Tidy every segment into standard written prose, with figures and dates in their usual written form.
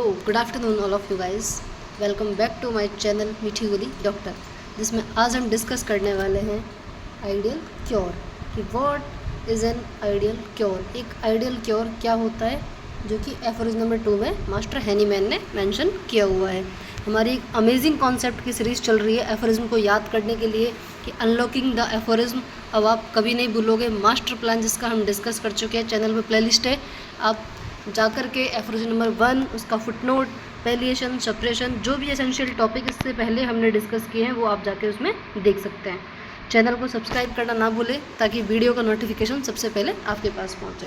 Good afternoon all of you guys. Welcome back to my channel Meethi Goli doctor, जिसमें आज हम discuss करने वाले हैं आइडियल क्योर कि what is an ideal cure. एक आइडियल क्योर क्या होता है, जो कि एफोरिज्म नंबर 2 में मास्टर हैनीमैन ने मेंशन किया हुआ है। हमारी एक अमेजिंग कॉन्सेप्ट की सीरीज़ चल रही है एफोरिज्म को याद करने के लिए कि अनलॉकिंग द एफोरिज्म। अब आप कभी नहीं भूलोगे मास्टर प्लान, जिसका हम डिस्कस कर चुके हैं। चैनल में प्लेलिस्ट है, आप जाकर के एफोरिज्म नंबर 1, उसका फुटनोट, पैलिएशन, सप्रेशन, जो भी एसेंशियल टॉपिक इससे पहले हमने डिस्कस किए हैं वो आप जाके उसमें देख सकते हैं। चैनल को सब्सक्राइब करना ना भूलें ताकि वीडियो का नोटिफिकेशन सबसे पहले आपके पास पहुंचे।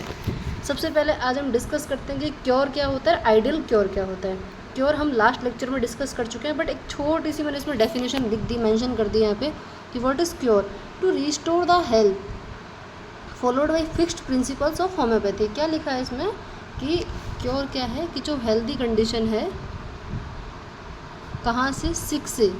सबसे पहले आज हम डिस्कस करते हैं कि क्योर क्या होता है, आइडियल क्योर क्या होता है। क्योर हम लास्ट लेक्चर में डिस्कस कर चुके हैं, बट एक छोटी सी मैंने इसमें डेफिनेशन लिख दी, मेंशन कर दी यहाँ पे कि what is cure. To restore the health followed by fixed principles of homeopathy. क्या लिखा है इसमें कि क्योर क्या है कि जो हेल्दी कंडीशन है कहाँ से, सिक से,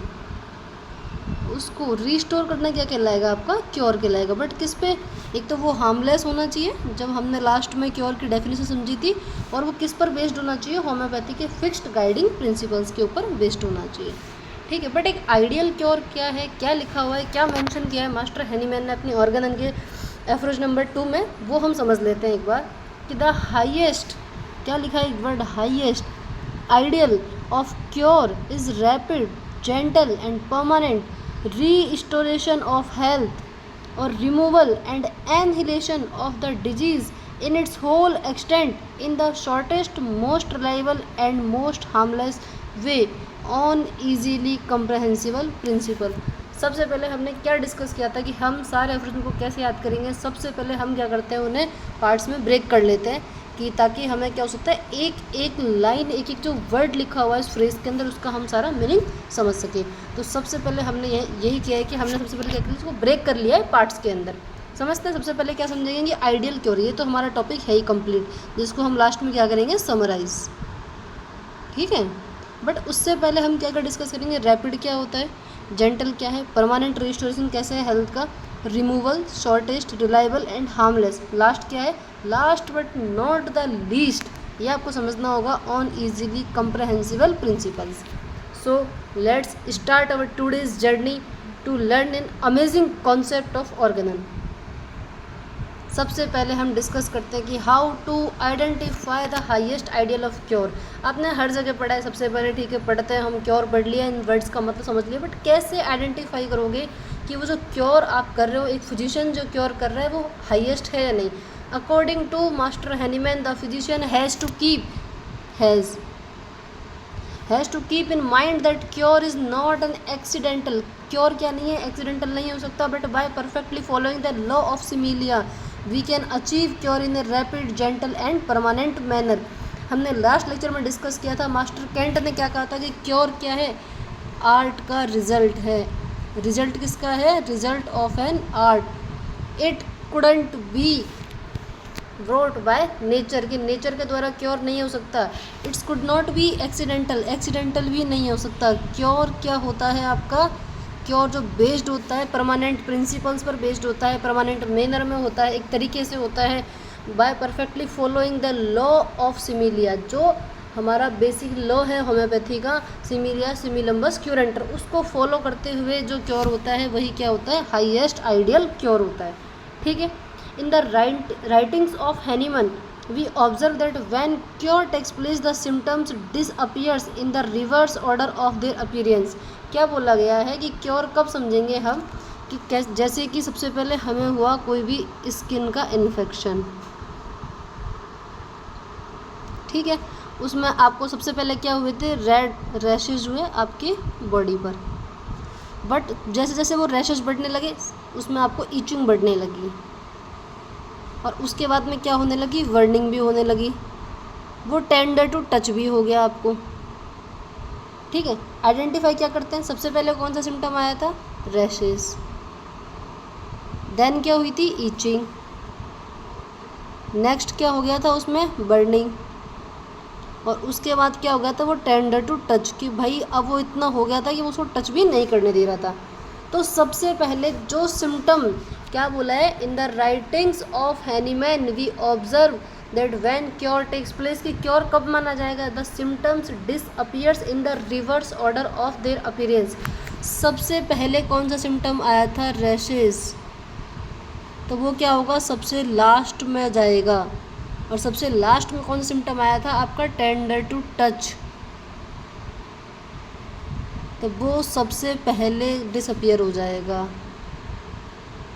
उसको रिस्टोर करना क्या कहलाएगा, आपका क्योर कहलाएगा। बट किस पे, एक तो वो हार्मलेस होना चाहिए, जब हमने लास्ट में क्योर की डेफिनेशन समझी थी, और वो किस पर बेस्ड होना चाहिए, होम्योपैथी के फिक्स्ड गाइडिंग प्रिंसिपल्स के ऊपर बेस्ड होना चाहिए। ठीक है, बट एक आइडियल क्योर क्या है, क्या लिखा हुआ है, क्या मेंशन किया है मास्टर हैनीमैन ने अपनी ऑर्गेनन के एफोरिज्म नंबर 2 में, वो हम समझ लेते हैं एक बार कि द हाईएस्ट, क्या लिखा है, word highest ideal of cure is rapid, gentle and permanent restoration of health और removal and annihilation of the disease in its whole extent in the shortest, most reliable and most harmless way on easily comprehensible principle. सबसे पहले हमने क्या discuss किया था कि हम सारे एफोरिज्म को कैसे याद करेंगे। सबसे पहले हम क्या करते हैं, उन्हें पार्ट्स में ब्रेक कर लेते हैं कि ताकि हमें क्या हो सकता है, एक एक लाइन, एक एक जो वर्ड लिखा हुआ है इस फ्रेज के अंदर, उसका हम सारा मीनिंग समझ सके। तो सबसे पहले हमने यही किया है कि हमने सबसे पहले क्या किया, इसको ब्रेक कर लिया है पार्ट्स के अंदर। समझते हैं, सबसे पहले क्या समझेंगे कि आइडियल क्योर, ये तो हमारा टॉपिक है ही कंप्लीट, जिसको हम लास्ट में क्या करेंगे, समराइज। ठीक है, बट उससे पहले हम क्या डिस्कस करेंगे, रैपिड क्या होता है, जेंटल क्या है, परमानेंट रिस्टोरेशन कैसे है हेल्थ का, removal, shortest, reliable and harmless, last क्या है, last but not the least, ये आपको समझना होगा, on easily comprehensible principles. So let's start our today's journey to learn an amazing concept of organon. सबसे पहले हम डिस्कस करते हैं कि how to identify the highest ideal of cure. आपने हर जगह पढ़ा है सबसे पहले, ठीक है, पढ़ते हैं हम, क्योर पढ़ लिया, इन वर्ड्स का मतलब समझ लिया, बट कैसे आइडेंटिफाई करोगे कि वो जो क्योर आप कर रहे हो, एक फिजिशियन जो क्योर कर रहा है वो हाईएस्ट है या नहीं। According to master Hahnemann, the physician has to keep in mind that cure is not an accidental. Cure क्या नहीं है, एक्सीडेंटल नहीं हो सकता, but by perfectly following the law of similia we can achieve cure in a rapid, gentle and permanent manner. हमने last lecture में discuss किया था, मास्टर केंट ने क्या कहा था कि क्योर क्या है, आर्ट का रिजल्ट है। रिजल्ट किसका है, result of an art. It couldn't be brought by nature, कि नेचर के द्वारा क्योर नहीं हो सकता। It's could not be accidental, accidental भी नहीं हो सकता। क्योर क्या होता है आपका, क्योर जो बेस्ड होता है परमानेंट प्रिंसिपल्स पर बेस्ड होता है, परमानेंट मैनर में होता है, एक तरीके से होता है, by perfectly following the law of similia, जो हमारा बेसिक लॉ है होम्योपैथी का, सिमिलिया सिमिलम्बस क्यूरेंटर, उसको फॉलो करते हुए जो क्योर होता है वही क्या होता है, हाईएस्ट आइडियल क्योर होता है। ठीक है, in the writings of Hahnemann we observe that when cure takes place the symptoms disappears in the reverse order of their appearance। क्या बोला गया है कि क्योर कब समझेंगे हम, कि जैसे कि सबसे पहले हमें हुआ कोई भी स्किन का इन्फेक्शन, ठीक है, उसमें आपको सबसे पहले क्या हुए थे, रेड रैशेज हुए आपकी बॉडी पर, बट जैसे जैसे वो रैशेज बढ़ने लगे उसमें आपको ईचिंग बढ़ने लगी, और उसके बाद में क्या होने लगी, बर्निंग भी होने लगी, वो टेंडर टू टच भी हो गया आपको। ठीक है, आइडेंटिफाई क्या करते हैं, सबसे पहले कौन सा सिम्टम आया था, रैशेस, देन क्या हुई थी, ईचिंग, नेक्स्ट क्या हो गया था उसमें, बर्निंग, और उसके बाद क्या हो गया था, वो टेंडर टू टच, कि भाई अब वो इतना हो गया था कि वो उसको टच भी नहीं करने दे रहा था। तो सबसे पहले जो सिम्टम क्या बोला है, in the writings of Hahnemann we observe that when cure takes place, कि क्योर कब माना जाएगा, the symptoms disappears in the reverse order of their appearance. सबसे पहले कौन सा सिम्टम आया था, रैशेस, तो वो क्या होगा, सबसे लास्ट में जाएगा। और सबसे लास्ट में कौन सा सिम्टम आया था आपका, टेंडर टू टच, तो वो सबसे पहले डिसअपियर हो जाएगा।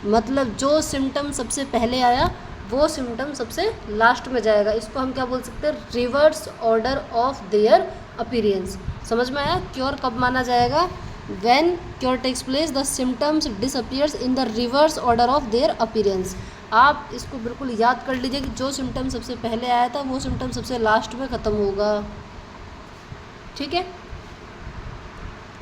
मतलब जो सिम्टम सबसे पहले आया वो सिम्टम सबसे लास्ट में जाएगा। इसको हम क्या बोल सकते हैं, reverse order of their appearance. समझ में आया, क्योर कब माना जाएगा, when cure takes place the symptoms disappears in the reverse order of their appearance. आप इसको बिल्कुल याद कर लीजिए कि जो सिम्टम सबसे पहले आया था वो सिम्टम सबसे लास्ट में ख़त्म होगा। ठीक है,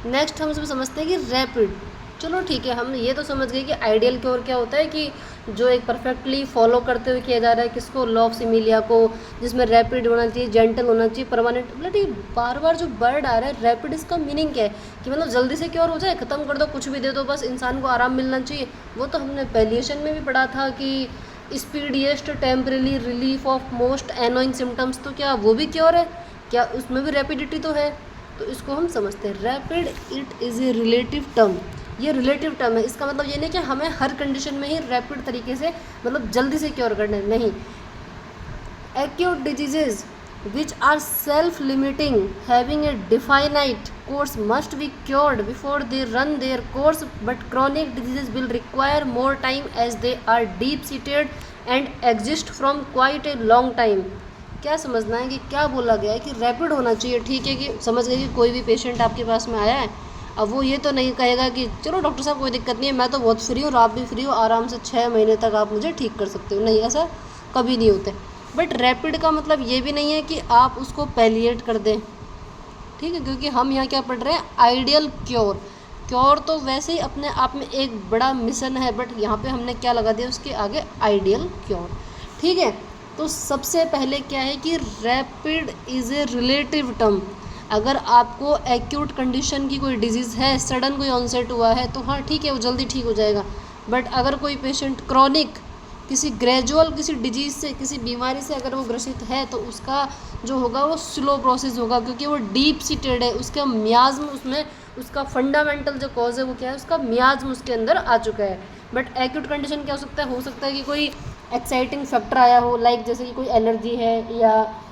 नेक्स्ट हम इसमें समझते हैं कि रैपिड। चलो ठीक है, हम ये तो समझ गए कि आइडियल क्योर क्या होता है, कि जो एक परफेक्टली फॉलो करते हुए किया जा रहा है, किसको, लॉ ऑफ सिमिलिया को, जिसमें रैपिड होना चाहिए, जेंटल होना चाहिए, परमानेंट। मतलब ये बार बार जो वर्ड आ रहा है रैपिड, इसका मीनिंग क्या है, कि मतलब जल्दी से क्योर हो जाए, ख़त्म कर दो, कुछ भी दे दो, बस इंसान को आराम मिलना चाहिए। वो तो हमने पैलिएशन में भी पढ़ा था कि speediest temporary relief of most annoying symptoms, तो क्या वो भी क्योर है, क्या उसमें भी रैपिडिटी तो है। तो इसको हम समझते हैं rapid, it is a relative term. ये रिलेटिव टर्म है, इसका मतलब ये नहीं कि हमें हर कंडीशन में ही रैपिड तरीके से मतलब जल्दी से क्योर करना है, नहीं। Acute diseases which are self limiting having a definite course must be cured before they run their course, but chronic diseases will require more time as they are deep seated and exist from quite a long time. क्या समझना है कि क्या बोला गया है कि rapid होना चाहिए। ठीक है, कि समझ गए कि कोई भी पेशेंट आपके पास में आया है, अब वो ये तो नहीं कहेगा कि चलो डॉक्टर साहब कोई दिक्कत नहीं है, मैं तो बहुत फ्री हूँ और आप भी फ्री हो, आराम से 6 महीने तक आप मुझे ठीक कर सकते हो, नहीं, ऐसा कभी नहीं होता। बट रैपिड का मतलब ये भी नहीं है कि आप उसको पैलिएट कर दें। ठीक है, क्योंकि हम यहाँ क्या पढ़ रहे हैं, आइडियल क्योर। क्योर तो वैसे ही अपने आप में एक बड़ा मिशन है, बट यहाँ पे हमने क्या लगा दिया उसके आगे, आइडियल क्योर। ठीक है, तो सबसे पहले क्या है कि rapid is a relative term. अगर आपको एक्यूट कंडीशन की कोई डिजीज़ है, सडन कोई ऑनसेट हुआ है, तो हाँ ठीक है, वो जल्दी ठीक हो जाएगा। बट अगर कोई पेशेंट क्रॉनिक, किसी ग्रेजुअल किसी डिजीज़ से, किसी बीमारी से अगर वो ग्रसित है, तो उसका जो होगा वो स्लो प्रोसेस होगा, क्योंकि वो डीप सीटेड है, उसका मियाज्म, उसमें उसका फंडामेंटल जो कॉज है वो क्या है, उसका मियाज्म उसके अंदर आ चुका है। बट एक्यूट कंडीशन क्या हो सकता है कि कोई एक्साइटिंग फैक्टर आया हो, लाइक जैसे कि कोई एलर्जी है, या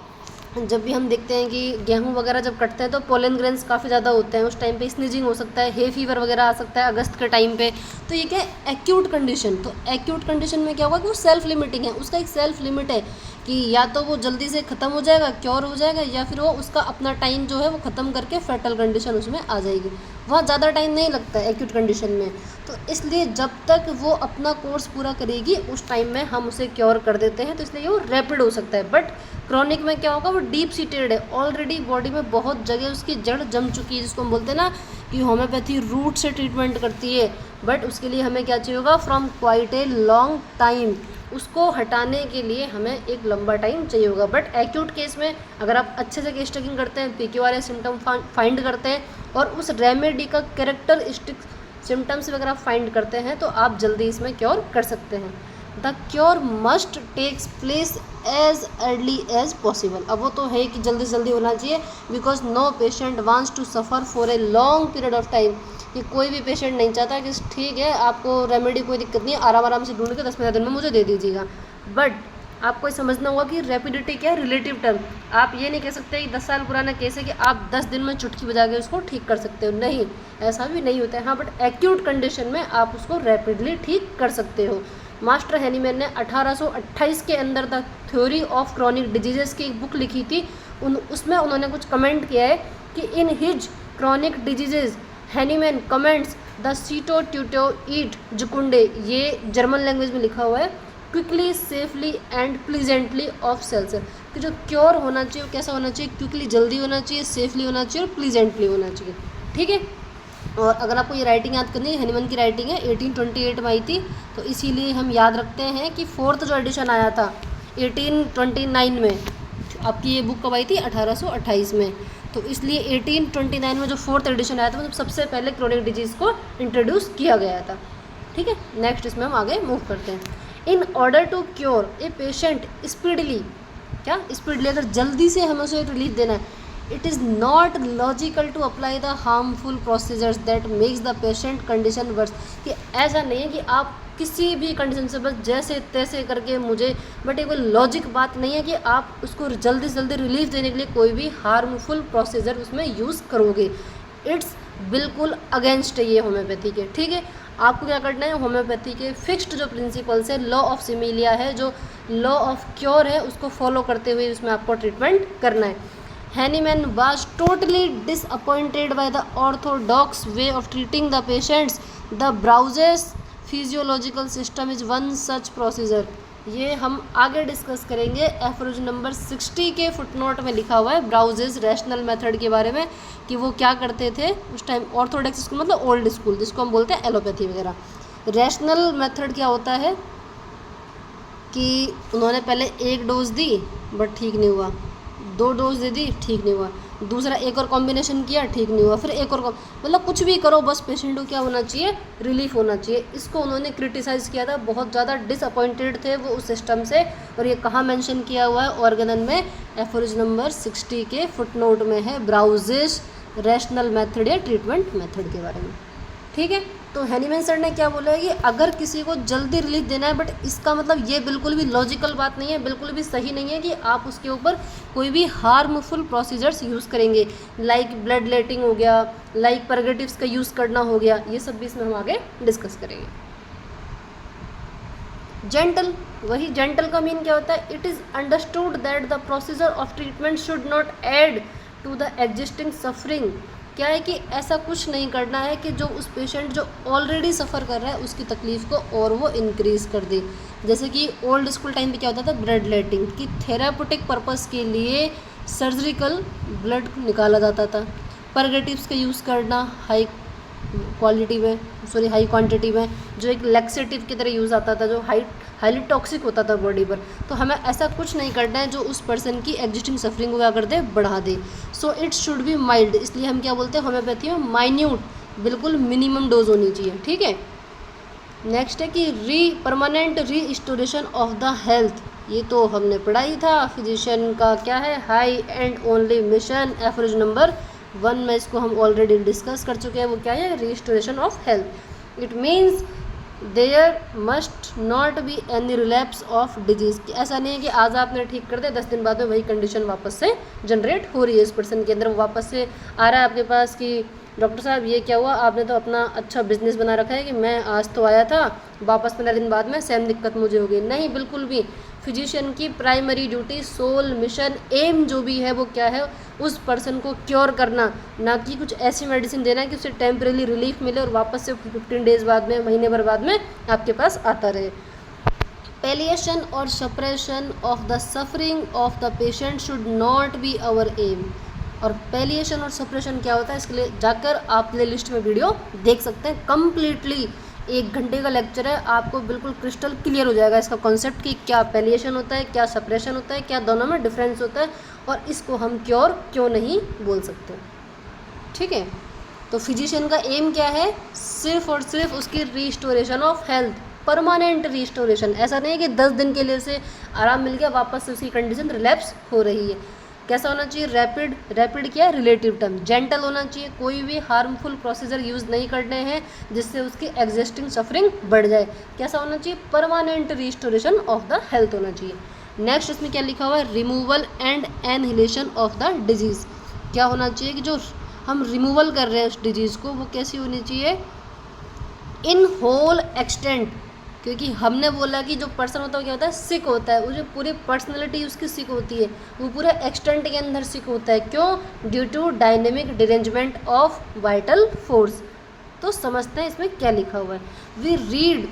जब भी हम देखते हैं कि गेहूं वगैरह जब कटते हैं तो पोलन ग्रेन्स काफ़ी ज़्यादा होते हैं, उस टाइम पे स्नीजिंग हो सकता है, हे फीवर वगैरह आ सकता है अगस्त के टाइम पे। तो ये क्या है, एक्यूट कंडीशन। तो एक्यूट कंडीशन में क्या होगा कि वो सेल्फ लिमिटिंग है, उसका एक सेल्फ लिमिट है कि या तो वो जल्दी से ख़त्म हो जाएगा, क्योर हो जाएगा, या फिर वो उसका अपना टाइम जो है वो ख़त्म करके फेटल कंडीशन उसमें आ जाएगी। वहाँ ज़्यादा टाइम नहीं लगता है एक्यूट कंडीशन में, तो इसलिए जब तक वो अपना कोर्स पूरा करेगी उस टाइम में हम उसे क्योर कर देते हैं, तो इसलिए वो रैपिड हो सकता है। बट क्रॉनिक में क्या होगा, वो डीप सीटेड है, ऑलरेडी बॉडी में बहुत जगह उसकी जड़ जम चुकी है, जिसको हम बोलते हैं ना कि होम्योपैथी रूट से ट्रीटमेंट करती है। बट उसके लिए हमें क्या चाहिए होगा, from quite a long time, उसको हटाने के लिए हमें एक लंबा टाइम चाहिए होगा। बट एक्यूट केस में अगर आप अच्छे से केस टेकिंग करते हैं, PQR सिम्टम फाइंड करते हैं और उस रेमेडी का कैरेक्टरिस्टिक सिम्टम्स वगैरह फाइंड करते हैं, तो आप जल्दी इसमें क्योर कर सकते हैं। The cure must takes place as early as possible. अब वो तो है कि जल्दी से जल्दी होना चाहिए, because no patient wants to suffer for a long period of time. कि कोई भी पेशेंट नहीं चाहता कि ठीक है आपको रेमेडी कोई दिक्कत नहीं है, आराम आराम से ढूंढ के 10-15 दिन में मुझे दे दीजिएगा। बट आपको समझना होगा कि रैपिडिटी क्या है, रिलेटिव टर्म। आप ये नहीं कह सकते कि 10 साल पुराना केस है कि आप 10 दिन में चुटकी बजा के उसको ठीक कर सकते हो, नहीं, ऐसा भी नहीं होता है। हाँ, बट एक्यूट कंडीशन में आप उसको रैपिडली ठीक कर सकते हो। मास्टर हैनीमैन ने 1828 के अंदर the theory of chronic diseases की एक बुक लिखी थी, उसमें उन्होंने कुछ कमेंट किया है कि in his chronic diseases Hahnemann comments the सीटोट्यूटोइड जुकुंडे, ये जर्मन लैंग्वेज में लिखा हुआ है, quickly, safely and pleasantly of cells, कि जो क्योर होना चाहिए वो कैसा होना चाहिए, क्विकली, जल्दी होना चाहिए, सेफली होना चाहिए और प्लीजेंटली होना चाहिए। ठीक है, और अगर आपको ये राइटिंग याद करनी है, हैनीमैन की राइटिंग है, 1828 में आई थी, तो इसीलिए हम याद रखते हैं कि 4th जो एडिशन आया था 1829 में, आपकी ये बुक कब आई थी, 1828 में, तो इसलिए 1829 में जो 4th एडिशन आया था मतलब सबसे पहले क्रॉनिक डिजीज़ को इंट्रोड्यूस किया गया था। ठीक है, नेक्स्ट इसमें हम आगे मूव करते हैं। In order to cure a patient speedily क्या स्पीडली, अगर जल्दी से हमें उसे रिलीफ देना है, it is not logical to apply the harmful procedures that makes the patient condition worse. कि ऐसा नहीं है कि आप किसी भी कंडीशन से बस जैसे तैसे करके मुझे, बट ये कोई लॉजिक बात नहीं है कि आप उसको जल्दी से जल्दी रिलीफ देने के लिए कोई भी हार्मफुल प्रोसीजर उसमें यूज़ करोगे। इट्स बिल्कुल अगेंस्ट है ये होम्योपैथी के। ठीक है, आपको क्या करना है, होम्योपैथी के फिक्स्ड जो प्रिंसिपल्स है, लॉ ऑफ सिमिलिया है, जो लॉ ऑफ क्योर है, उसको फॉलो करते हुए उसमें आपको ट्रीटमेंट करना है। Hahnemann was totally disappointed by the orthodox way of treating the patients. The Brouwer's physiological system is one such procedure. ये हम आगे डिस्कस करेंगे। एफरोज नंबर 60 के फुटनोट में लिखा हुआ है ब्राउजेस रैशनल मेथड के बारे में, कि वो क्या करते थे उस टाइम। ऑर्थोडॉक्स स्कूल मतलब ओल्ड स्कूल, जिसको हम बोलते हैं एलोपैथी वगैरह। रैशनल मेथड क्या होता है कि उन्होंने पहले एक डोज दी बट ठीक नहीं हुआ, 2 डोज दे दी ठीक नहीं हुआ, दूसरा एक और कॉम्बिनेशन किया ठीक नहीं हुआ, फिर एक और मतलब कुछ भी करो बस पेशेंट को क्या होना चाहिए, रिलीफ होना चाहिए। इसको उन्होंने क्रिटिसाइज़ किया था, बहुत ज़्यादा डिसअपॉइंटेड थे वो उस सिस्टम से। और ये कहाँ मेंशन किया हुआ है, ऑर्गेनन में एफरोज नंबर 60 के फुटनोट में है ब्राउजेस रैशनल मेथड या ट्रीटमेंट मेथड के बारे में। ठीक है, तो हैनीमैन सर ने क्या बोला है कि अगर किसी को जल्दी रिलीफ देना है, बट इसका मतलब ये बिल्कुल भी लॉजिकल बात नहीं है, बिल्कुल भी सही नहीं है कि आप उसके ऊपर कोई भी हार्मफुल प्रोसीजर्स यूज़ करेंगे, लाइक ब्लड लेटिंग हो गया, लाइक परगेटिव्स का यूज़ करना हो गया, ये सब भी इसमें हम आगे डिस्कस करेंगे। जेंटल, वही जेंटल का मीन क्या होता है, it is understood that the procedure of treatment should not add to the existing suffering. क्या है कि ऐसा कुछ नहीं करना है कि जो उस पेशेंट जो ऑलरेडी सफ़र कर रहा है उसकी तकलीफ़ को और वो इंक्रीज़ कर दे। जैसे कि ओल्ड स्कूल टाइम पे क्या होता था, ब्लड लेटिंग की थेरापेटिक पर्पस के लिए सर्जिकल ब्लड निकाला जाता था। परगेटिव्स का यूज़ करना हाई क्वांटिटी में, जो एक लैक्सेटिव की तरह यूज़ आता था, जो हाईली टॉक्सिक होता था बॉडी पर। तो हमें ऐसा कुछ नहीं करना है जो उस पर्सन की एग्जिस्टिंग सफरिंग को क्या कर दे, बढ़ा दे। So it should be mild, इसलिए हम क्या बोलते हैं होम्योपैथी में माइन्यूट, बिल्कुल मिनिमम डोज होनी चाहिए। ठीक है, नेक्स्ट है कि permanent restoration of the health. ये तो हमने पढ़ा ही था, फिजिशियन का क्या है, high and only mission. Aphorism number 1 में इसको हम ऑलरेडी डिस्कस कर चुके हैं। वो क्या है, restoration of health. It means there must not be any relapse of disease. ऐसा नहीं है कि आज आपने ठीक कर दिया 10 दिन बाद में वही कंडीशन वापस से जनरेट हो रही है इस पर्सन के अंदर, वो वापस से आ रहा है आपके पास कि डॉक्टर साहब ये क्या हुआ, आपने तो अपना अच्छा बिजनेस बना रखा है कि मैं आज तो आया था, वापस 15 दिन बाद में सेम दिक्कत मुझे हो गई। नहीं, बिल्कुल भी। फिजिशियन की primary duty, sole mission, aim जो भी है वो क्या है, उस पर्सन को क्योर करना, ना कि कुछ ऐसी मेडिसिन देना कि उसे टेम्परेरी रिलीफ मिले और वापस से 15 डेज बाद में, महीने भर बाद में आपके पास आता रहे। पैलिएशन और suppression of the suffering of the patient should not be our aim. और पैलिएशन और सप्रेशन क्या होता है, इसके लिए जाकर आप प्ले लिस्ट में वीडियो देख सकते हैं। कम्प्लीटली 1 घंटे का लेक्चर है, आपको बिल्कुल क्रिस्टल क्लियर हो जाएगा इसका कॉन्सेप्ट कि क्या पैलिएशन होता है, क्या सप्रेशन होता है, क्या दोनों में डिफरेंस होता है, और इसको हम क्योर क्यों नहीं बोल सकते। ठीक है, तो फिजिशियन का एम क्या है, सिर्फ और सिर्फ उसकी restoration of health, permanent restoration. ऐसा नहीं है कि 10 दिन के लिए उसे आराम मिल गया, वापस से उसकी कंडीशन रिलैप्स हो रही है। कैसा होना चाहिए, रैपिड क्या है, रिलेटिव टर्म। जेंटल होना चाहिए, कोई भी हार्मफुल प्रोसीजर यूज़ नहीं करने हैं जिससे उसकी एग्जिस्टिंग सफरिंग बढ़ जाए। कैसा होना चाहिए, permanent restoration of the health होना चाहिए। नेक्स्ट इसमें क्या लिखा हुआ है, removal and annihilation of the disease. क्या होना चाहिए कि जो हम रिमूवल कर रहे हैं उस डिजीज़ को, वो कैसी होनी चाहिए, इन होल एक्सटेंट। क्योंकि हमने बोला कि जो पर्सन होता है क्या होता है, सिक होता है, वो जो पूरी पर्सनैलिटी उसकी सिक होती है, वो पूरे एक्सटेंट के अंदर सिक होता है। क्यों, due to dynamic derangement of vital force. तो समझते हैं इसमें क्या लिखा हुआ है। We read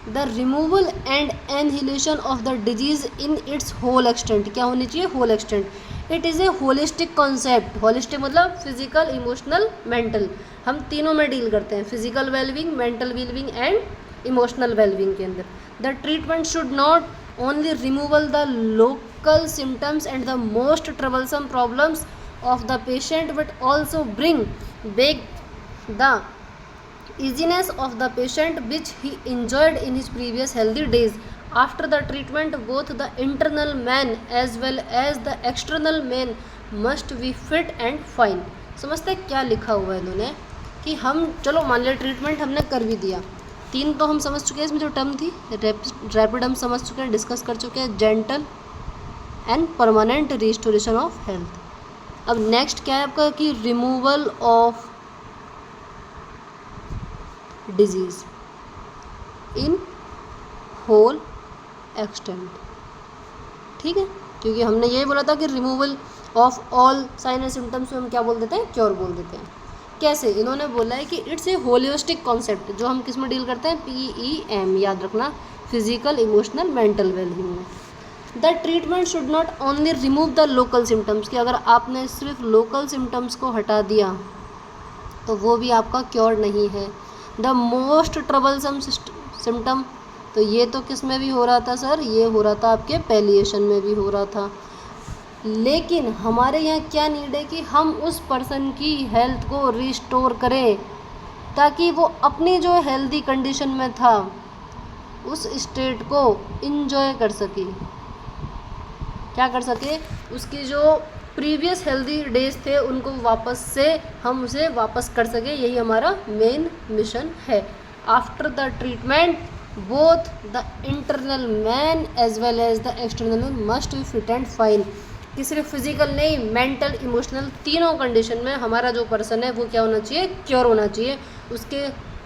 the removal and annihilation of the disease in its whole extent. क्या होनी चाहिए, whole extent. It is a holistic concept. Holistic मतलब फिजिकल, इमोशनल, मेंटल, हम तीनों में डील करते हैं, physical wellbeing, mental wellbeing and emotional wellbeing के अंदर। The treatment should not only removal the local symptoms and the most troublesome problems of the patient, but also bring back the easiness of the patient which he enjoyed in his previous healthy days. After the treatment both the internal man as well as the external man must be fit and fine. समझते हैं क्या लिखा हुआ है इन्होंने कि हम चलो मान लिया ट्रीटमेंट हमने कर भी दिया, 3 तो हम समझ चुके हैं, इसमें जो टर्म थी रैपिड हम समझ चुके हैं, डिस्कस कर चुके हैं, gentle and permanent restoration of health. अब नेक्स्ट क्या है आपका कि removal of disease in whole extent. ठीक है, क्योंकि हमने ये बोला था कि removal of all sign and symptoms में हम क्या बोल देते हैं, क्योर बोल देते हैं। कैसे, इन्होंने बोला है कि इट्स ए होलिस्टिक कॉन्सेप्ट, जो हम किस में डील करते हैं, PEM, याद रखना, फिजिकल इमोशनल मेंटल वेलबींग में। The treatment should not only remove the local symptoms, कि अगर आपने सिर्फ लोकल सिम्टम्स को हटा दिया तो वो भी आपका क्योर नहीं है। द मोस्ट ट्रबलसम सिम्टम, तो ये तो किस में भी हो रहा था सर, ये हो रहा था आपके पैलिएशन में भी हो रहा था। लेकिन हमारे यहाँ क्या नीड है कि हम उस पर्सन की हेल्थ को रिस्टोर करें ताकि वो अपनी जो हेल्दी कंडीशन में था उस स्टेट को इंजॉय कर सके। क्या कर सके, उसकी जो प्रीवियस हेल्दी डेज थे उनको वापस से हम उसे वापस कर सके, यही हमारा मेन मिशन है। After the treatment both the internal man as well as the external man must be fit and fine, कि सिर्फ फिजिकल नहीं, मेंटल इमोशनल तीनों कंडीशन में हमारा जो पर्सन है वो क्या होना चाहिए, क्योर होना चाहिए। उसके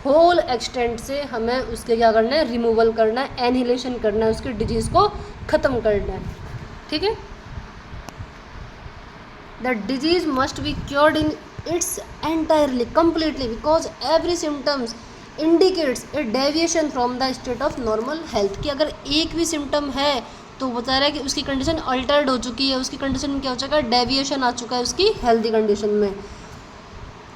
होल एक्सटेंट से हमें उसके क्या करना है, रिमूवल करना है, एनिहिलेशन करना है, उसकी डिजीज़ को ख़त्म करना है। ठीक है, the disease must be cured in its entirely completely because every symptoms indicates a deviation from the state of normal health, कि अगर एक भी सिम्टम है तो बता रहा है कि उसकी कंडीशन अल्टर्ड हो चुकी है, उसकी कंडीशन में क्या हो चुका है, डेविएशन आ चुका है उसकी हेल्दी कंडीशन में।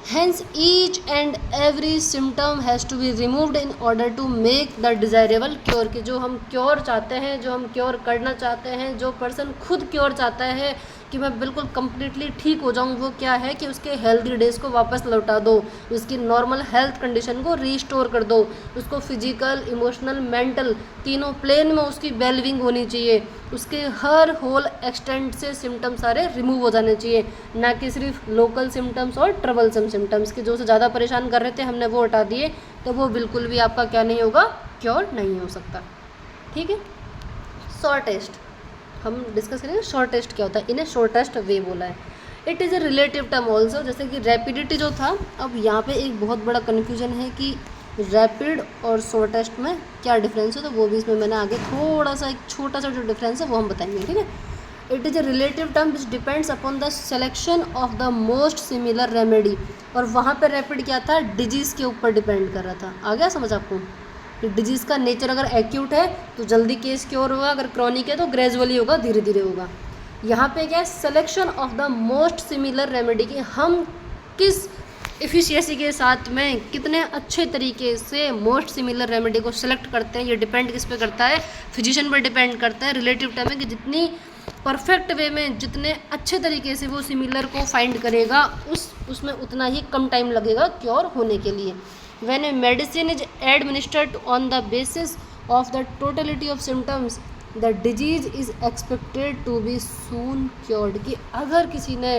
Hence each and every symptom has to be removed in order to make the desirable cure, कि जो हम क्योर चाहते हैं, जो हम क्योर करना चाहते हैं, जो पर्सन खुद क्योर चाहता है कि मैं बिल्कुल कम्प्लीटली ठीक हो जाऊं, वो क्या है कि उसके हेल्दी डेज को वापस लौटा दो, उसकी नॉर्मल हेल्थ कंडीशन को रीस्टोर कर दो, उसको फिजिकल इमोशनल मेंटल तीनों प्लेन में उसकी वेलबींग होनी चाहिए, उसके हर होल एक्सटेंट से सिम्टम्स सारे रिमूव हो जाने चाहिए, ना कि सिर्फ लोकल सिम्टम्स और ट्रबलसम सिम्टम्स के जो से ज़्यादा परेशान कर रहे थे हमने वो हटा दिए, तो वो बिल्कुल भी आपका क्या नहीं होगा, क्योर नहीं हो सकता। ठीक है, शॉर्टेस्ट हम डिस्कस करेंगे, शॉर्टेस्ट क्या होता है, इन्हें शॉर्टेस्ट वे बोला है। It is a relative term also, जैसे कि रैपिडिटी जो था, अब यहाँ पे एक बहुत बड़ा कन्फ्यूजन है कि रैपिड और शॉर्टेस्ट में क्या डिफरेंस है, तो वो भी इसमें मैंने आगे थोड़ा सा एक छोटा सा जो डिफरेंस है वो हम बताएंगे। ठीक है, it is a relative term which depends upon the selection of the most similar remedy, और वहाँ पे रैपिड क्या था, डिजीज़ के ऊपर डिपेंड कर रहा था। आ गया समझ आपको, कि डिजीज़ का नेचर अगर एक्यूट है तो जल्दी केस क्योर होगा, अगर क्रॉनिक है तो ग्रेजुअली होगा, धीरे धीरे होगा। यहाँ पे क्या है, selection of the most similar remedy, कि हम किस एफिशिएंसी के साथ में कितने अच्छे तरीके से मोस्ट सिमिलर रेमेडी को सिलेक्ट करते हैं, ये डिपेंड किस पे करता है, फिजिशियन पर डिपेंड करता है। रिलेटिव टर्म है कि जितनी परफेक्ट वे में, जितने अच्छे तरीके से वो सिमिलर को फाइंड करेगा उसमें उतना ही कम टाइम लगेगा क्योर होने के लिए। When a medicine is administered on the basis of the totality of symptoms, the disease is expected to be soon cured, कि अगर किसी ने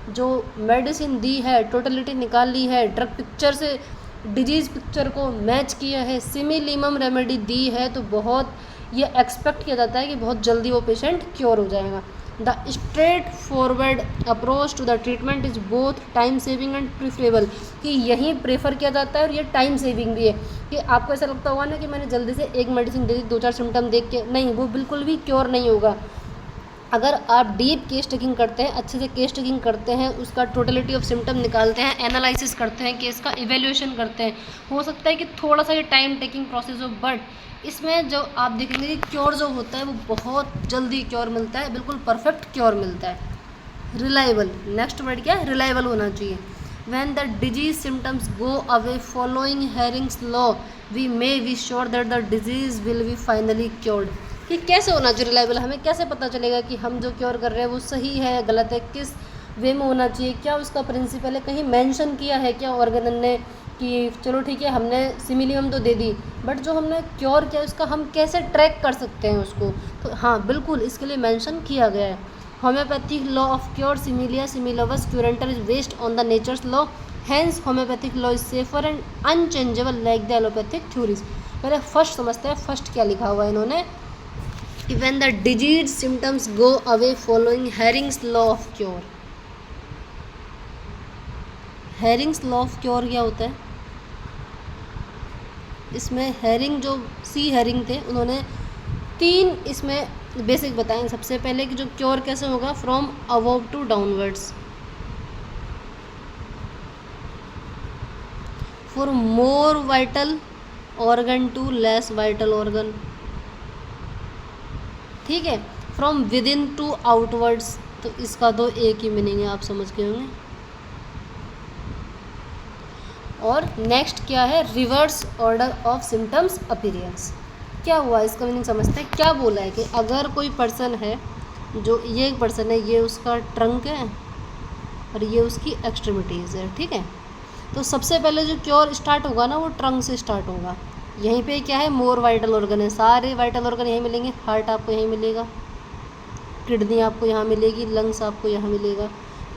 जो मेडिसिन दी है, टोटलिटी निकाल ली है, ड्रग पिक्चर से डिजीज़ पिक्चर को मैच किया है, सिमिलिमम रेमेडी दी है, तो बहुत ये एक्सपेक्ट किया जाता है कि बहुत जल्दी वो पेशेंट क्योर हो जाएगा। The straight forward approach to the treatment is both time saving and preferable, कि यही प्रेफर किया जाता है और ये टाइम सेविंग भी है। कि आपको ऐसा लगता होगा ना कि मैंने जल्दी से एक मेडिसिन दे दी, 2-4 सिम्टम देख के, नहीं, वो बिल्कुल भी क्योर नहीं होगा। अगर आप डीप केस टेकिंग करते हैं, अच्छे से केस टेकिंग करते हैं, उसका टोटलिटी ऑफ सिम्टम निकालते हैं, एनालिसिस करते हैं, केस का इवेल्यूएशन करते हैं, हो सकता है कि थोड़ा सा ये टाइम टेकिंग प्रोसेस हो, बट इसमें जो आप देखेंगे कि क्योर जो होता है वो बहुत जल्दी क्योर मिलता है, बिल्कुल परफेक्ट क्योर मिलता है। रिलायबल, नेक्स्ट वर्ड क्या है, रिलायबल होना चाहिए। When the disease symptoms go away following Hering's law, we may be sure that the disease will be finally cured, कि कैसे होना चाहिए रिलायबल, हमें कैसे पता चलेगा कि हम जो क्योर कर रहे हैं वो सही है गलत है, किस वे में होना चाहिए, क्या उसका प्रिंसिपल है, कहीं मेंशन किया है क्या ऑर्गेनन ने कि चलो ठीक है हमने सिमिलियम तो दे दी, बट जो हमने क्योर किया उसका हम कैसे ट्रैक कर सकते हैं उसको, तो हाँ बिल्कुल इसके लिए मेंशन किया गया है। होम्योपैथिक लॉ ऑफ क्योर सिमिलिया सिमिलवस क्यूरेंटर is based on the nature's law, hence homeopathic law is safer and unchangeable like the allopathic theories. पहले फर्स्ट समझते हैं, फर्स्ट क्या लिखा हुआ है इन्होंने, when the disease symptoms go away following Hering's law of cure। Hering's law of cure क्या होता है, इसमें हेरिंग जो सी हेरिंग थे उन्होंने 3 इसमें बेसिक बताएं। सबसे पहले कि जो क्योर कैसे होगा, from above to downwards, for more vital organ to less vital organ, ठीक है, from within to outwards, तो इसका तो एक ही मीनिंग है, आप समझ गए होंगे। और नेक्स्ट क्या है, reverse order of symptoms appearance. क्या हुआ इसका मीनिंग समझते हैं। क्या बोला है कि अगर कोई पर्सन है, जो ये एक पर्सन है, ये उसका ट्रंक है और ये उसकी एक्सट्रीमिटीज़ है, ठीक है, तो सबसे पहले जो क्योर स्टार्ट होगा ना वो ट्रंक से स्टार्ट होगा। यहीं पे क्या है, मोर वाइटल ऑर्गन है, सारे वाइटल ऑर्गन यहीं मिलेंगे, हार्ट आपको यहीं मिलेगा, किडनी आपको यहाँ मिलेगी, लंग्स आपको यहाँ मिलेगा।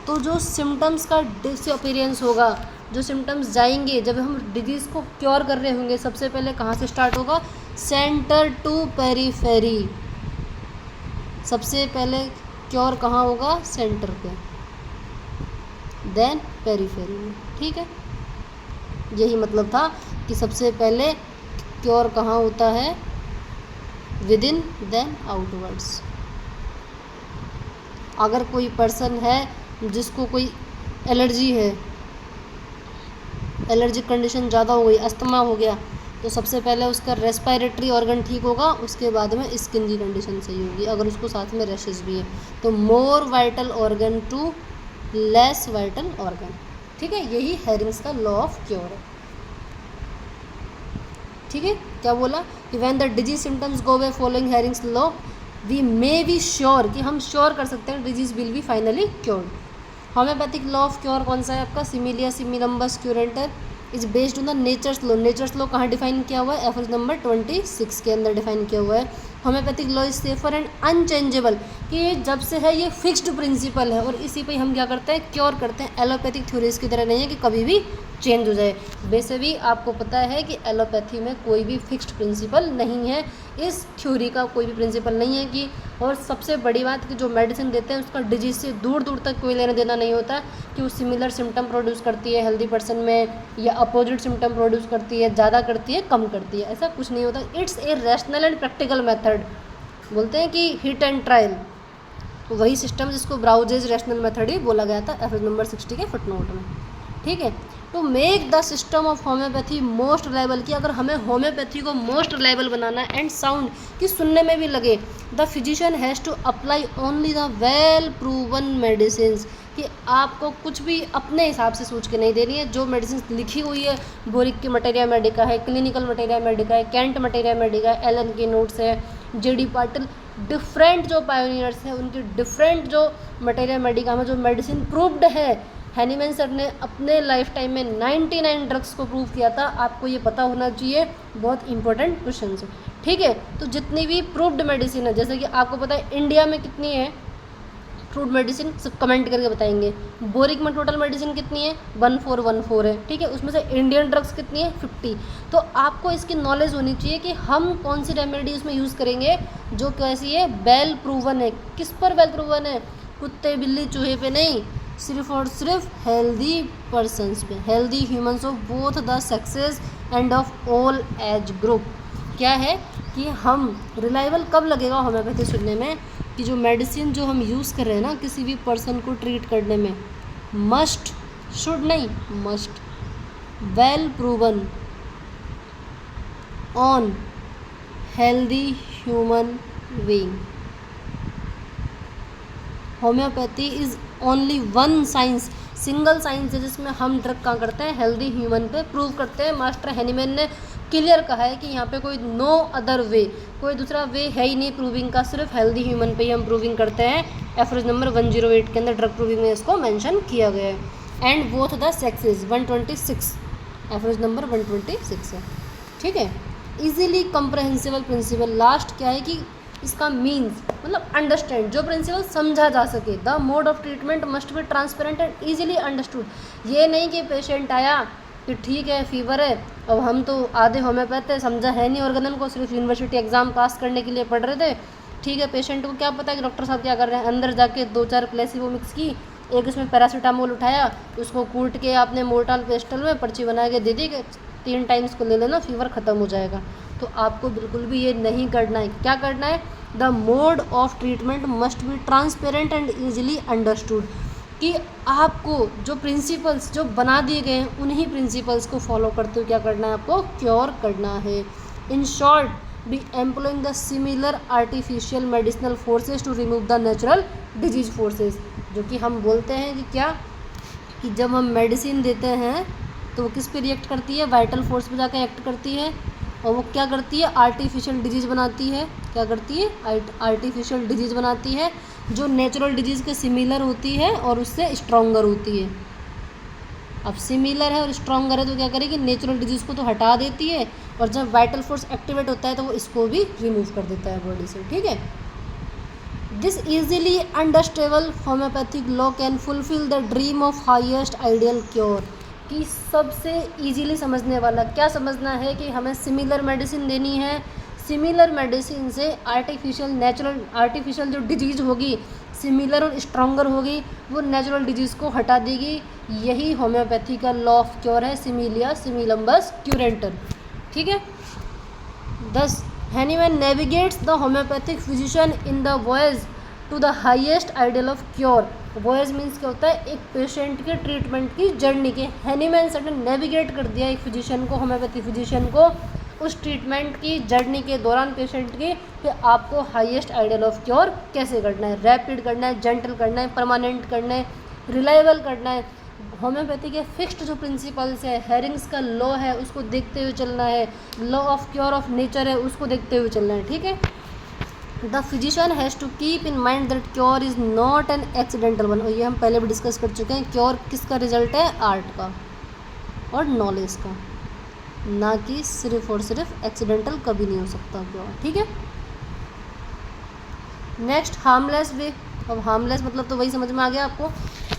तो जो सिम्टम्स का डिसअपीयरेंस होगा, जो सिम्टम्स जाएंगे जब हम डिजीज़ को क्योर कर रहे होंगे, सबसे पहले कहाँ से स्टार्ट होगा, सेंटर टू पेरीफेरी। सबसे पहले क्योर कहाँ होगा, सेंटर पे, देन पेरीफेरी में, ठीक है। यही मतलब था कि सबसे पहले क्योर कहाँ होता है, विद इन देन आउटवर्ड्स। अगर कोई पर्सन है जिसको कोई एलर्जी है, एलर्जिक कंडीशन ज़्यादा हो गई, अस्थमा हो गया, तो सबसे पहले उसका रेस्पिरेटरी ऑर्गन ठीक होगा, उसके बाद में स्किन की कंडीशन सही होगी, अगर उसको साथ में रैशेस भी है। तो more vital organ to less vital organ, ठीक है, यही हेरिंग्स का लॉ ऑफ क्योर है, ठीक है। क्या बोला कि when the disease symptoms go away following Hering's law we may be sure, कि हम श्योर कर सकते हैं disease will be finally cured. Homeopathic law of cure कौन सा है आपका, सिमिलिया सिमिलम्बस क्यूरेंटर is based on the nature's law. Nature's law कहाँ डिफाइन किया हुआ है, एफएस नंबर 26 के अंदर डिफाइन किया हुआ है। Homeopathic law is safer and unchangeable, कि ये जब से है ये फिक्स्ड प्रिंसिपल है और इसी पे हम क्या करते हैं, क्योर करते हैं। एलोपैथिक थ्योरीज की तरह नहीं है कि कभी भी चेंज हो जाए। वैसे भी आपको पता है कि एलोपैथी में कोई भी फिक्स्ड प्रिंसिपल नहीं है, इस थ्योरी का कोई भी प्रिंसिपल नहीं है कि, और सबसे बड़ी बात कि जो मेडिसिन देते हैं उसका डिजीज से दूर दूर तक कोई लेना देना नहीं होता कि वो सिमिलर सिम्टम प्रोड्यूस करती है हेल्दी पर्सन में, या अपोजिट सिम्टम प्रोड्यूस करती है, ज़्यादा करती है, कम करती है, ऐसा कुछ नहीं होता। It's a rational and practical method, बोलते हैं कि हिट एंड ट्रायल, तो वही सिस्टम जिसको ब्राउजेज रैशनल मेथड ही बोला गया था एफएस नंबर 60 के फुटनोट में, ठीक है। To make the system of homeopathy most reliable, कि अगर हमें होम्योपैथी को मोस्ट रिलायबल बनाना है एंड साउंड, कि सुनने में भी लगे, the physician has to apply only the well proven medicine, कि आपको कुछ भी अपने हिसाब से सोच के नहीं देनी है। जो मेडिसिन लिखी हुई है, बोरिक की मटेरिया मेडिका है, क्लिनिकल मटेरिया मेडिका है, कैंट मटेरिया मेडिका है, एलन के नोट्स है, जेडी पाटिल, डिफरेंट जो पायोनियर्स हैं उनकी डिफरेंट जो मटेरिया मेडिका में जो मेडिसिन प्रूव्ड है। हैनीमैन सर ने अपने लाइफ टाइम में 99 ड्रग्स को प्रूव किया था, आपको ये पता होना चाहिए, बहुत इंपॉर्टेंट क्वेश्चन है, ठीक है। तो जितनी भी प्रूव्ड मेडिसिन है, जैसे कि आपको पता है इंडिया में कितनी है प्रूव्ड मेडिसिन, सब कमेंट करके बताएंगे। बोरिक में टोटल मेडिसिन कितनी है, 1414 है, ठीक है, उसमें से इंडियन ड्रग्स कितनी है, 50। तो आपको इसकी नॉलेज होनी चाहिए कि हम कौन सी रेमेडी उसमें यूज़ करेंगे जो कैसी है, वेल प्रूवन है। किस पर वेल प्रूवन है, कुत्ते बिल्ली चूहे पे नहीं, सिर्फ और सिर्फ हेल्दी पर्सनस पे, healthy humans of both the sexes end of all age group. क्या है कि हम रिलायबल कब लगेगा होम्योपैथी सुनने में, कि जो मेडिसिन जो हम यूज़ कर रहे हैं ना किसी भी पर्सन को ट्रीट करने में, मस्ट, शुड नहीं, must well proven on healthy human being. Homeopathy is only one science, single science है जिसमें हम ड्रग कहाँ करते हैं, हेल्दी ह्यूमन पे प्रूव करते हैं। मास्टर हैनीमैन ने क्लियर कहा है कि यहाँ पे कोई नो अदर वे, कोई दूसरा वे है ही नहीं प्रूविंग का, सिर्फ हेल्दी ह्यूमन पे ही हम प्रूविंग करते हैं। एफरेज नंबर 108 के अंदर ड्रग प्रूविंग में इसको मेंशन किया गया है। And both the sexes 126, aphorism number 126 है, ठीक है। इजीली कंप्रहेंसिबल प्रिंसिपल, लास्ट क्या है कि इसका मीन्स मतलब अंडरस्टैंड, जो प्रिंसिपल समझा जा सके। The mode of treatment must be transparent and easily understood. ये नहीं कि पेशेंट आया कि ठीक है फीवर है, अब हम तो आधे होम्योपैथ है, समझा है नहीं ऑर्गेनल को, सिर्फ यूनिवर्सिटी एग्जाम पास करने के लिए पढ़ रहे थे, ठीक है। पेशेंट को क्या पता कि डॉक्टर साहब क्या कर रहे हैं, अंदर जाके 2-4 प्लेसिबो मिक्स की, एक इसमें पैरासीटामोल उठाया, उसको कूट के आपने मोर्टाल पेस्टल में पर्ची बना के दे दी कि 3 टाइम्स को ले लेना, फीवर ख़त्म हो जाएगा। तो आपको बिल्कुल भी ये नहीं करना है। क्या करना है, the mode of treatment must be transparent and easily understood, कि आपको जो प्रिंसिपल्स जो बना दिए गए हैं उन्हीं प्रिंसिपल्स को फॉलो करते हुए क्या करना है, आपको क्योर करना है। In short, by employing the similar artificial medicinal forces to remove the natural disease forces. जो कि हम बोलते हैं कि क्या, कि जब हम मेडिसिन देते हैं तो वो किस पे रिएक्ट करती है, वाइटल फोर्स पे जाकर एक्ट करती है, और वो क्या करती है, आर्टिफिशियल डिजीज़ बनाती है। क्या करती है, आर्टिफिशियल डिजीज़ बनाती है जो नेचुरल डिजीज़ के सिमिलर होती है और उससे स्ट्रॉन्गर होती है। अब सिमिलर है और स्ट्रॉन्गर है तो क्या करेगी, नेचुरल डिजीज़ को तो हटा देती है, और जब वाइटल फोर्स एक्टिवेट होता है तो वो इसको भी रिमूव कर देता है बॉडी से, ठीक है। This easily understandable homeopathic law can fulfil the dream of highest ideal cure. कि सबसे इजीली समझने वाला क्या समझना है कि हमें सिमिलर मेडिसिन देनी है, सिमिलर मेडिसिन से आर्टिफिशियल जो डिजीज़ होगी सिमिलर और स्ट्रॉन्गर होगी, वो नेचुरल डिजीज़ को हटा देगी। यही होम्योपैथी का लॉ ऑफ क्योर है, सिमिलिया सिमिलम्बस क्यूरेंटर, ठीक है। Thus Hahnemann navigates the homeopathic physician in the voyage to the highest ideal of cure. Voyage means क्या होता है, एक पेशेंट के ट्रीटमेंट की जर्नी के हैनीमैन सर ने नेविगेट कर दिया एक फिजिशियन को, होम्योपैथी फिजिशियन को, उस ट्रीटमेंट की जर्नी के दौरान पेशेंट की, कि आपको हाईएस्ट आइडियल ऑफ क्योर कैसे करना है, रैपिड करना है, जेंटल करना है, परमानेंट करना है, रिलायबल करना है। होम्योपैथी के फिक्स्ड जो प्रिंसिपल्स है, हेरिंग्स का लॉ है उसको देखते हुए चलना है, law of cure of nature है उसको देखते हुए चलना है, ठीक है। The physician has to keep in mind that cure is not an accidental one. और ये हम पहले भी डिस्कस कर चुके हैं, क्योर किसका रिजल्ट है, आर्ट का और नॉलेज का, ना कि सिर्फ और सिर्फ एक्सीडेंटल कभी नहीं हो सकता क्योर, ठीक है। नेक्स्ट हार्मलेस वे। अब हार्मलेस मतलब तो वही समझ में आ गया आपको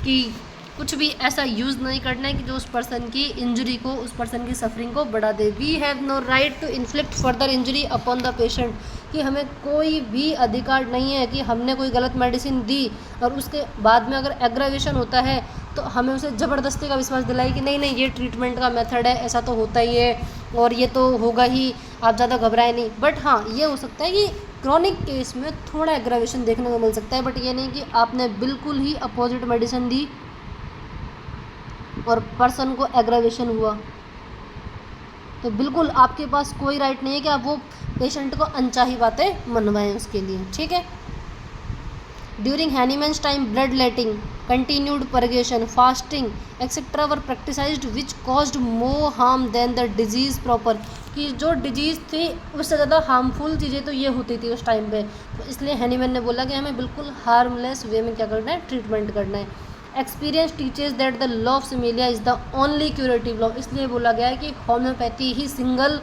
कि कुछ भी ऐसा यूज़ नहीं करना है कि जो उस पर्सन की इंजरी को, उस पर्सन की सफरिंग को बढ़ा दे। We have no right to inflict further injury upon the patient, कि हमें कोई भी अधिकार नहीं है कि हमने कोई गलत मेडिसिन दी और उसके बाद में अगर एग्रावेशन होता है तो हमें उसे ज़बरदस्ती का विश्वास दिलाई कि नहीं नहीं ये ट्रीटमेंट का मेथड है, ऐसा तो होता ही है और ये तो होगा ही, आप ज़्यादा घबराए नहीं। बट हाँ, ये हो सकता है कि क्रॉनिक केस में थोड़ा एग्रावेशन देखने को मिल सकता है, बट ये नहीं कि आपने बिल्कुल ही अपोजिट मेडिसिन दी और पर्सन को एग्रावेशन हुआ, तो बिल्कुल आपके पास कोई राइट नहीं है कि आप वो पेशेंट को अनचाही बातें मनवाएं उसके लिए, ठीक है। During Hahnemann's time blood letting, continued purgation, fasting etcetera were practised which caused more harm than the disease proper. कि जो डिजीज़ थी उससे ज़्यादा हार्मफुल चीज़ें तो ये होती थी उस टाइम पे, तो इसलिए हैनीमैन ने बोला कि हमें बिल्कुल हार्मलेस वे में क्या करना है, ट्रीटमेंट करना है। Experience teaches that the law of similia is the only curative law. इसलिए बोला गया है कि होम्योपैथी ही सिंगल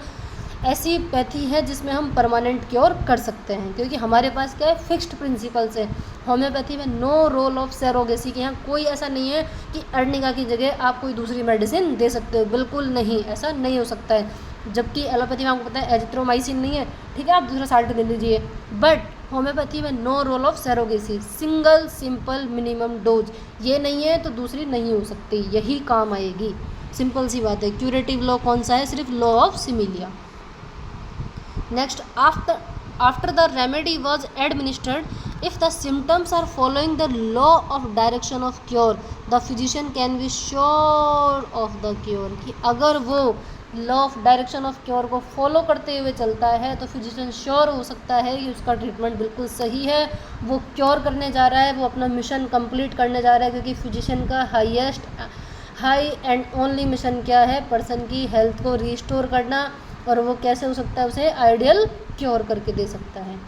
ऐसी पैथी है जिसमें हम परमानेंट क्योर कर सकते हैं, क्योंकि हमारे पास क्या है, फिक्स्ड प्रिंसिपल्स है। होम्योपैथी में नो रोल ऑफ सैरोगेसी, के यहाँ कोई ऐसा नहीं है कि अर्निका की जगह आप कोई दूसरी मेडिसिन दे सकते हो, बिल्कुल नहीं, ऐसा नहीं हो सकता है। जबकि एलोपैथी में आपको पता है एजिथ्रोमाइसिन नहीं है, ठीक है, आप दूसरा साल्ट दे लीजिए। बट होम्योपैथी में no role of surrogacy, single simple minimum dose, ये नहीं है तो दूसरी नहीं हो सकती, यही काम आएगी, सिंपल सी बात है। क्यूरेटिव लॉ कौन सा है, सिर्फ law of similia. Next, after the remedy was administered, if the symptoms are following the law of direction of cure, the physician can be sure of the cure. कि अगर वो law of direction of cure को follow करते हुए चलता है तो physician sure हो सकता है कि उसका ट्रीटमेंट बिल्कुल सही है, वो क्योर करने जा रहा है, वो अपना मिशन कंप्लीट करने जा रहा है, क्योंकि फिजिशियन का हाई एंड ओनली मिशन क्या है, पर्सन की हेल्थ को रिस्टोर करना, और वो कैसे हो सकता है, उसे आइडियल क्योर करके दे सकता है।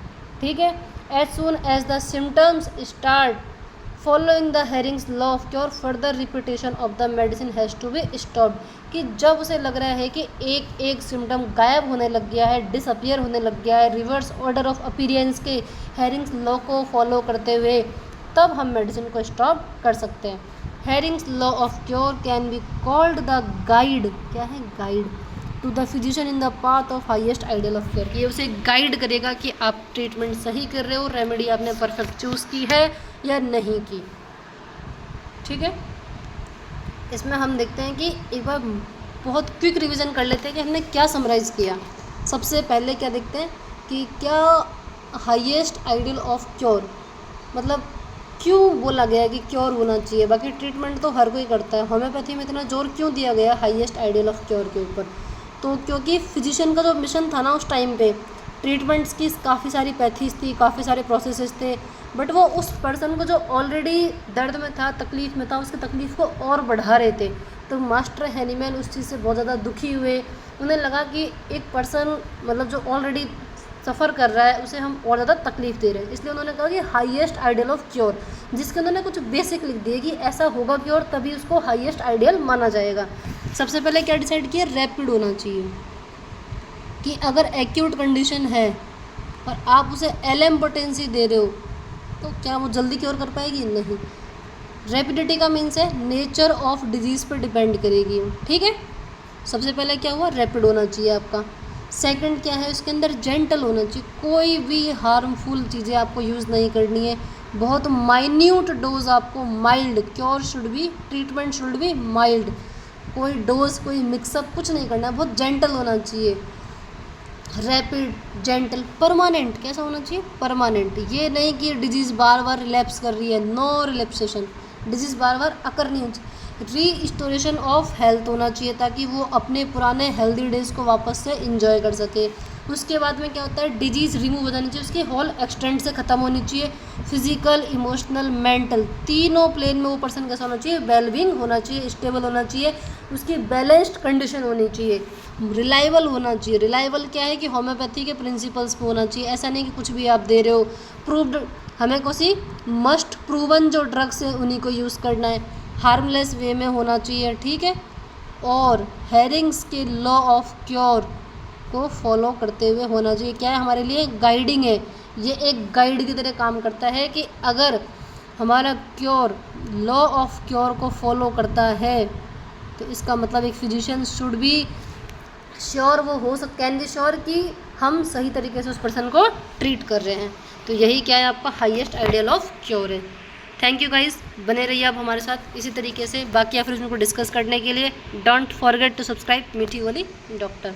ठीक है, as soon as the symptoms start following the Hering's law of cure further repetition of the medicine has to be stopped, कि जब उसे लग रहा है कि एक एक सिम्टम गायब होने लग गया है, डिसअपियर होने लग गया है, रिवर्स ऑर्डर ऑफ अपीयरेंस के हेरिंग्स लॉ को फॉलो करते हुए, तब हम मेडिसिन को स्टॉप कर सकते हैं। Hering's law of cure can be called the guide, क्या है guide, to the physician in the path of highest ideal of care, ये उसे गाइड करेगा कि आप ट्रीटमेंट सही कर रहे हो, रेमेडी आपने परफेक्ट चूज़ की है या नहीं की। ठीक है, इसमें हम देखते हैं कि एक बार बहुत क्विक रिवीजन कर लेते हैं कि हमने क्या समराइज़ किया। सबसे पहले क्या देखते हैं कि क्या हाईएस्ट आइडियल ऑफ क्योर, मतलब क्यों बोला गया कि क्योर होना चाहिए, बाकी ट्रीटमेंट तो हर कोई करता है, होम्योपैथी में इतना जोर क्यों दिया गया हाईएस्ट आइडियल ऑफ क्योर के ऊपर, तो क्योंकि फिजिशियन का जो मिशन था ना उस टाइम पे, ट्रीटमेंट्स की काफ़ी सारी पैथीज थी, काफ़ी सारे प्रोसेसेस थे, बट वो उस पर्सन को जो ऑलरेडी दर्द में था, तकलीफ़ में था, उसकी तकलीफ़ को और बढ़ा रहे थे। तो मास्टर हैनीमैन उस चीज़ से बहुत ज़्यादा दुखी हुए, उन्हें लगा कि एक पर्सन मतलब जो ऑलरेडी सफ़र कर रहा है उसे हम और ज़्यादा तकलीफ़ दे रहे हैं, इसलिए उन्होंने कहा कि हाईएस्ट आइडियल ऑफ क्योर, जिसके उन्होंने कुछ बेसिक लिख दिए कि ऐसा होगा क्योर तभी उसको हाईएस्ट आइडियल माना जाएगा। सबसे पहले क्या डिसाइड किया, रैपिड होना चाहिए, कि अगर एक्यूट कंडीशन है और आप उसे LM पोटेंसी दे रहे हो तो क्या वो जल्दी क्योर कर पाएगी, नहीं। रैपिडिटी का मीन्स है नेचर ऑफ डिजीज़ पर डिपेंड करेगी। ठीक है, सबसे पहले क्या हुआ, रैपिड होना चाहिए आपका। सेकंड क्या है, उसके अंदर जेंटल होना चाहिए, कोई भी हार्मफुल चीज़ें आपको यूज़ नहीं करनी है, बहुत माइन्यूट डोज आपको, mild, cure should be, treatment should be mild, कोई डोज कोई मिक्सअप कुछ नहीं करना है, बहुत जेंटल होना चाहिए। रैपिड, जेंटल, परमानेंट, कैसा होना चाहिए, परमानेंट, ये नहीं कि डिजीज़ बार बार रिलैप्स कर रही है, नो रिलैप्सेशन, डिजीज़ बार बार अकर नहीं होनी, रीस्टोरेशन ऑफ हेल्थ होना चाहिए ताकि वो अपने पुराने हेल्दी डेज को वापस से इंजॉय कर सके। उसके बाद में क्या होता है, डिजीज़ रिमूव हो जानी चाहिए, उसकी होल एक्सटेंट से ख़त्म होनी चाहिए। फिजिकल, इमोशनल, मेंटल, तीनों प्लेन में वो पर्सन कैसा होना चाहिए, वेलबींग होना चाहिए, स्टेबल होना चाहिए, उसकी बैलेंस्ड कंडीशन होनी चाहिए, रिलायबल होना चाहिए। रिलायबल क्या है कि होम्योपैथी के प्रिंसिपल्स पे होना चाहिए, ऐसा नहीं कि कुछ भी आप दे रहे हो, प्रूव्ड, हमें कौन सी मस्ट प्रूवन जो ड्रग्स है उन्हीं को यूज़ करना है, हार्मलेस वे में होना चाहिए। ठीक है, और हेरिंग्स के लॉ ऑफ क्योर को फॉलो करते हुए होना चाहिए। क्या है, हमारे लिए गाइडिंग है, ये एक गाइड की तरह काम करता है कि अगर हमारा क्योर लॉ ऑफ क्योर को फॉलो करता है तो इसका मतलब एक फिजिशियन शुड बी श्योर, वो हो सकता, कैन बी श्योर कि हम सही तरीके से उस पर्सन को ट्रीट कर रहे हैं। तो यही क्या है, आपका हाईएस्ट आइडियल ऑफ क्योर है। थैंक यू गाइस, बने रहिए आप हमारे साथ इसी तरीके से बाकी एफर्मेशन को डिस्कस करने के लिए। डोंट फॉरगेट टू सब्सक्राइब मीठी वाली डॉक्टर।